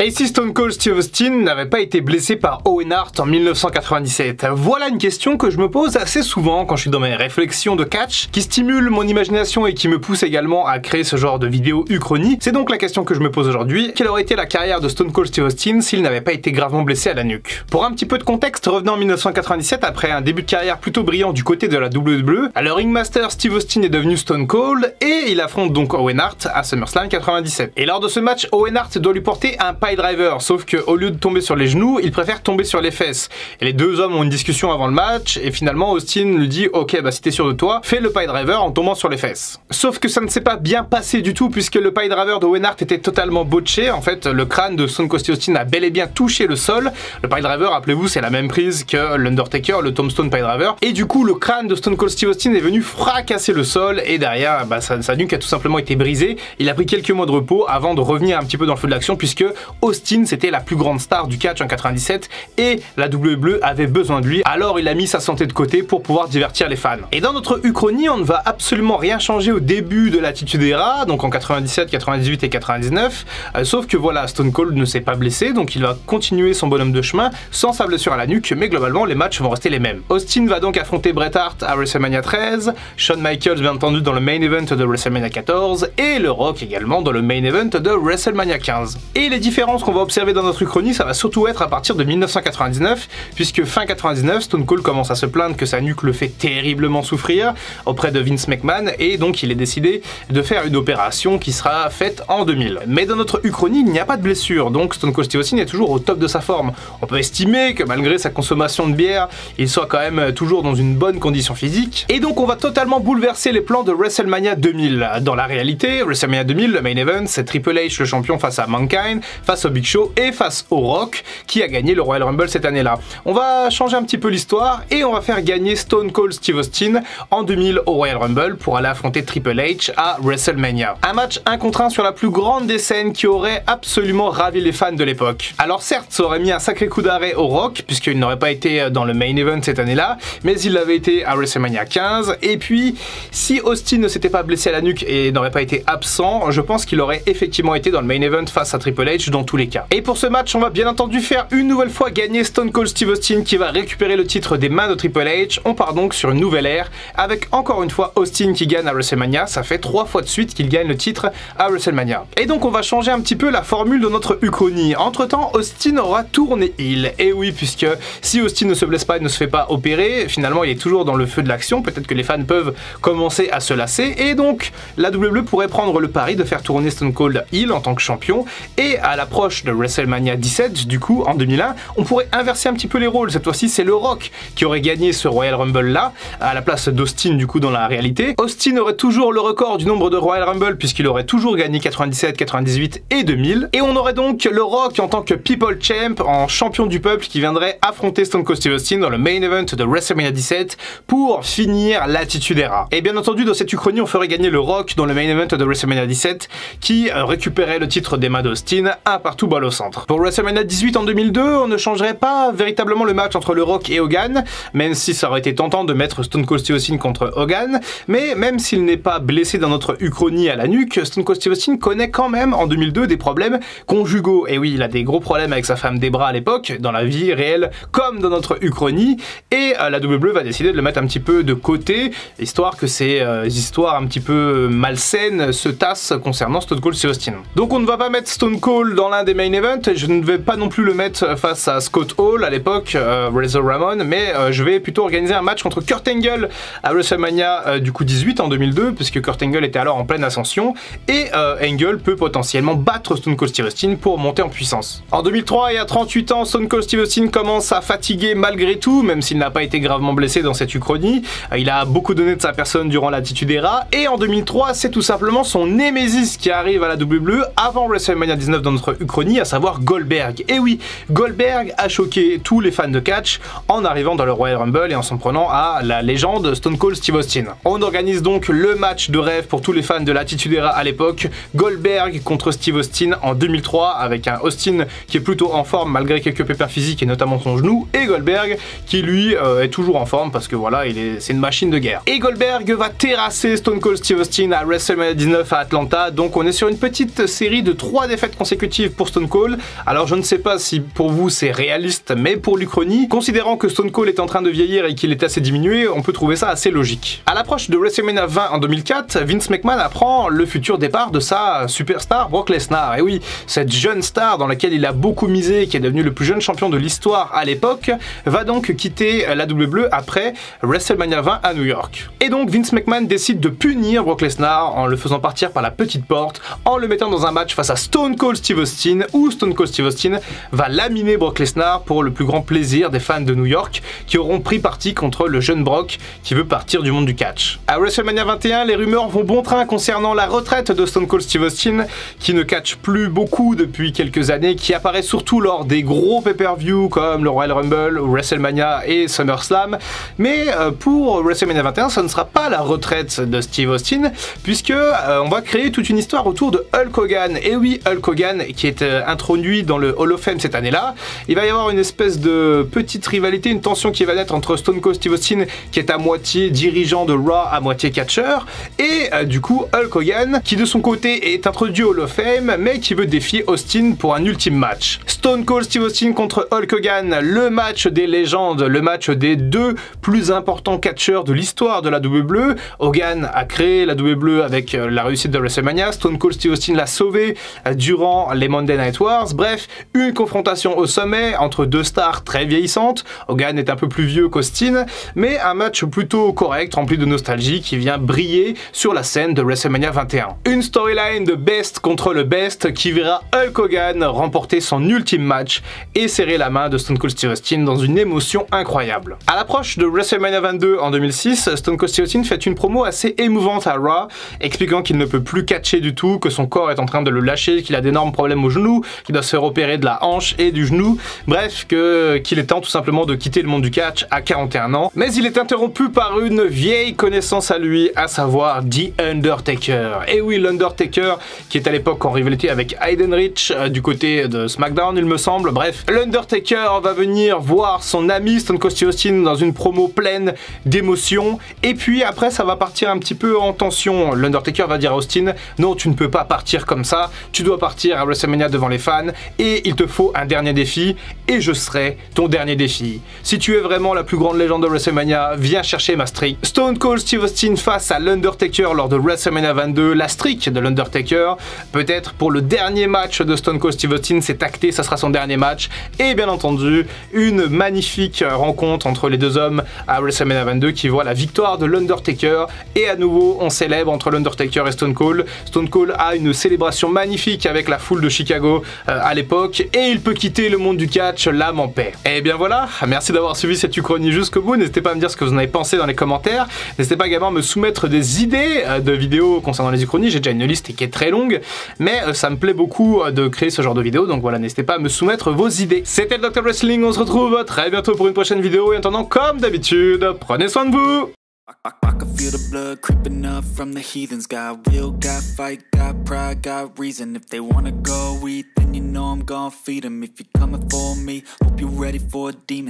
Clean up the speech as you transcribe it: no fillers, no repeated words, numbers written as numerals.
Et si Stone Cold Steve Austin n'avait pas été blessé par Owen Hart en 1997? Voilà une question que je me pose assez souvent quand je suis dans mes réflexions de catch, qui stimule mon imagination et qui me pousse également à créer ce genre de vidéo uchronie. C'est donc la question que je me pose aujourd'hui. Quelle aurait été la carrière de Stone Cold Steve Austin s'il n'avait pas été gravement blessé à la nuque? Pour un petit peu de contexte, revenons en 1997 après un début de carrière plutôt brillant du côté de la WWE. Alors Ringmaster Steve Austin est devenu Stone Cold et il affronte donc Owen Hart à SummerSlam 97. Et lors de ce match, Owen Hart doit lui porter un driver, sauf que au lieu de tomber sur les genoux, il préfère tomber sur les fesses. Et les deux hommes ont une discussion avant le match et finalement Austin lui dit ok bah si t'es sûr de toi, fais le pile driver en tombant sur les fesses. Sauf que ça ne s'est pas bien passé du tout puisque le pile driver de Owen Hart était totalement botché. En fait le crâne de Stone Cold Steve Austin a bel et bien touché le sol. Le pile driver, rappelez-vous, c'est la même prise que l'Undertaker, le Tombstone pile driver. Et du coup le crâne de Stone Cold Steve Austin est venu fracasser le sol et derrière bah, sa nuque a tout simplement été brisée. Il a pris quelques mois de repos avant de revenir un petit peu dans le feu de l'action puisque Austin c'était la plus grande star du catch en 97 et la WWE avait besoin de lui, alors il a mis sa santé de côté pour pouvoir divertir les fans. Et dans notre uchronie, on ne va absolument rien changer au début de l'Attitude Era, donc en 97, 98 et 99, sauf que voilà, Stone Cold ne s'est pas blessé, donc il va continuer son bonhomme de chemin sans sa blessure à la nuque, mais globalement les matchs vont rester les mêmes. Austin va donc affronter Bret Hart à WrestleMania 13, Shawn Michaels bien entendu dans le main event de WrestleMania 14 et le Rock également dans le main event de WrestleMania 15. Et les différences qu'on va observer dans notre uchronie, ça va surtout être à partir de 1999, puisque fin 99, Stone Cold commence à se plaindre que sa nuque le fait terriblement souffrir auprès de Vince McMahon, et donc il est décidé de faire une opération qui sera faite en 2000. Mais dans notre uchronie, il n'y a pas de blessure, donc Stone Cold Steve Austin est toujours au top de sa forme. On peut estimer que malgré sa consommation de bière, il soit quand même toujours dans une bonne condition physique, et donc on va totalement bouleverser les plans de WrestleMania 2000. Dans la réalité, WrestleMania 2000, le main event, c'est Triple H le champion face à Mankind, face au Big Show et face au Rock, qui a gagné le Royal Rumble cette année-là. On va changer un petit peu l'histoire et on va faire gagner Stone Cold Steve Austin en 2000 au Royal Rumble pour aller affronter Triple H à WrestleMania. Un match 1 contre 1 sur la plus grande des scènes qui aurait absolument ravi les fans de l'époque. Alors certes, ça aurait mis un sacré coup d'arrêt au Rock, puisqu'il n'aurait pas été dans le main event cette année-là, mais il l'avait été à WrestleMania 15, et puis si Austin ne s'était pas blessé à la nuque et n'aurait pas été absent, je pense qu'il aurait effectivement été dans le main event face à Triple H dans tous les cas. Et pour ce match, on va bien entendu faire une nouvelle fois gagner Stone Cold Steve Austin qui va récupérer le titre des mains de Triple H. On part donc sur une nouvelle ère avec encore une fois Austin qui gagne à WrestleMania. Ça fait 3 fois de suite qu'il gagne le titre à WrestleMania. Et donc on va changer un petit peu la formule de notre uchronie. Entre temps, Austin aura tourné heel. Et oui, puisque si Austin ne se blesse pas et ne se fait pas opérer, finalement il est toujours dans le feu de l'action. Peut-être que les fans peuvent commencer à se lasser. Et donc la WWE pourrait prendre le pari de faire tourner Stone Cold heel en tant que champion. Et à l'approche de WrestleMania 17, du coup en 2001, on pourrait inverser un petit peu les rôles. Cette fois-ci c'est le Rock qui aurait gagné ce Royal Rumble là à la place d'Austin du coup dans la réalité. Austin aurait toujours le record du nombre de Royal Rumble puisqu'il aurait toujours gagné 97, 98 et 2000, et on aurait donc le Rock en tant que People Champ, en champion du peuple, qui viendrait affronter Stone Cold Steve Austin dans le main event de WrestleMania 17 pour finir l'Attitude Era. Et bien entendu dans cette uchronie on ferait gagner le Rock dans le main event de WrestleMania 17 qui récupérait le titre des mains d'Austin un partout balle au centre. Pour WrestleMania 18 en 2002, on ne changerait pas véritablement le match entre le Rock et Hogan, même si ça aurait été tentant de mettre Stone Cold Steve Austin contre Hogan, mais même s'il n'est pas blessé dans notre uchronie à la nuque, Stone Cold Steve Austin connaît quand même en 2002 des problèmes conjugaux. Et oui, il a des gros problèmes avec sa femme Debra à l'époque, dans la vie réelle comme dans notre uchronie, et la WWE va décider de le mettre un petit peu de côté, histoire que ces histoires un petit peu malsaines se tassent concernant Stone Cold Steve Austin. Donc on ne va pas mettre Stone Cold dans l'un des main events, je ne vais pas non plus le mettre face à Scott Hall à l'époque, Razor Ramon, mais je vais plutôt organiser un match contre Kurt Angle à WrestleMania du coup 18 en 2002, puisque Kurt Angle était alors en pleine ascension, et Angle peut potentiellement battre Stone Cold Steve Austin pour monter en puissance. En 2003 et à 38 ans, Stone Cold Steve Austin commence à fatiguer malgré tout, même s'il n'a pas été gravement blessé dans cette uchronie. Il a beaucoup donné de sa personne durant l'Attitude Era, et en 2003, c'est tout simplement son némésis qui arrive à la WWE avant WrestleMania 19 dans notre uchronie, à savoir Goldberg. Et oui, Goldberg a choqué tous les fans de catch en arrivant dans le Royal Rumble et en s'en prenant à la légende Stone Cold Steve Austin. On organise donc le match de rêve pour tous les fans de l'Attitude Era à l'époque, Goldberg contre Steve Austin en 2003, avec un Austin qui est plutôt en forme malgré quelques pépins physiques et notamment son genou, et Goldberg qui lui est toujours en forme parce que voilà, c'est une machine de guerre. Et Goldberg va terrasser Stone Cold Steve Austin à WrestleMania 19 à Atlanta, donc on est sur une petite série de 3 défaites consécutives arrive pour Stone Cold. Alors je ne sais pas si pour vous c'est réaliste, mais pour l'Uchronie, considérant que Stone Cold est en train de vieillir et qu'il est assez diminué, on peut trouver ça assez logique. À l'approche de WrestleMania 20 en 2004, Vince McMahon apprend le futur départ de sa superstar Brock Lesnar. Et oui, cette jeune star dans laquelle il a beaucoup misé, qui est devenu le plus jeune champion de l'histoire à l'époque, va donc quitter la WWE après WrestleMania 20 à New York. Et donc Vince McMahon décide de punir Brock Lesnar en le faisant partir par la petite porte, en le mettant dans un match face à Stone Cold Steve Austin, où Stone Cold Steve Austin va laminer Brock Lesnar pour le plus grand plaisir des fans de New York, qui auront pris parti contre le jeune Brock qui veut partir du monde du catch. À WrestleMania 21, les rumeurs vont bon train concernant la retraite de Stone Cold Steve Austin, qui ne catch plus beaucoup depuis quelques années, qui apparaît surtout lors des gros pay-per-view comme le Royal Rumble, WrestleMania et SummerSlam. Mais pour WrestleMania 21, ce ne sera pas la retraite de Steve Austin, puisque on va créer toute une histoire autour de Hulk Hogan. Et oui, Hulk Hogan qui est introduit dans le Hall of Fame cette année-là. Il va y avoir une espèce de petite rivalité, une tension qui va naître entre Stone Cold Steve Austin, qui est à moitié dirigeant de Raw, à moitié catcheur, et du coup Hulk Hogan, qui de son côté est introduit au Hall of Fame, mais qui veut défier Austin pour un ultime match. Stone Cold Steve Austin contre Hulk Hogan, le match des légendes, le match des deux plus importants catcheurs de l'histoire de la WWE. Hogan a créé la WWE avec la réussite de WrestleMania, Stone Cold Steve Austin l'a sauvé durant les Monday Night Wars. Bref, une confrontation au sommet entre deux stars très vieillissantes. Hogan est un peu plus vieux qu'Austin, mais un match plutôt correct, rempli de nostalgie, qui vient briller sur la scène de WrestleMania 21. Une storyline de best contre le best qui verra Hulk Hogan remporter son ultime match et serrer la main de Stone Cold Steve Austin dans une émotion incroyable. À l'approche de WrestleMania 22 en 2006, Stone Cold Steve Austin fait une promo assez émouvante à Raw, expliquant qu'il ne peut plus catcher du tout, que son corps est en train de le lâcher, qu'il a d'énormes problèmes au genou, qu'il doit se faire opérer de la hanche et du genou, bref, qu'il est temps tout simplement de quitter le monde du catch à 41 ans. Mais il est interrompu par une vieille connaissance à lui, à savoir The Undertaker. Et oui, l'Undertaker, qui est à l'époque en rivalité avec Aiden Rich, du côté de SmackDown il me semble. Bref, l'Undertaker va venir voir son ami Stone Cold Steve Austin dans une promo pleine d'émotions, et puis après ça va partir un petit peu en tension. L'Undertaker va dire à Austin: non, tu ne peux pas partir comme ça, tu dois partir à WrestleMania devant les fans, et il te faut un dernier défi, et je serai ton dernier défi. Si tu es vraiment la plus grande légende de WrestleMania, viens chercher ma streak. Stone Cold Steve Austin face à l'Undertaker lors de WrestleMania 22, la streak de l'Undertaker. Peut-être pour le dernier match de Stone Cold Steve Austin, c'est acté, ça sera son dernier match, et bien entendu, une magnifique rencontre entre les deux hommes à WrestleMania 22 qui voit la victoire de l'Undertaker, et à nouveau on célèbre entre l'Undertaker et Stone Cold. Stone Cold a une célébration magnifique avec la foule de Chicago à l'époque, et il peut quitter le monde du catch l'âme en paix. Et bien voilà, merci d'avoir suivi cette Uchronie jusqu'au bout. N'hésitez pas à me dire ce que vous en avez pensé dans les commentaires. N'hésitez pas également à me soumettre des idées de vidéos concernant les Uchronies. J'ai déjà une liste qui est très longue, mais ça me plaît beaucoup de créer ce genre de vidéos, donc voilà, n'hésitez pas à me soumettre vos idées. C'était le Dr Wrestling, on se retrouve très bientôt pour une prochaine vidéo, et en attendant, comme d'habitude, prenez soin de vous. I can feel the blood creeping up from the heathens. Got will, got fight, got pride, got reason. If they wanna go eat, then you know I'm gon' feed them. If you're coming for me, hope you're ready for a demon.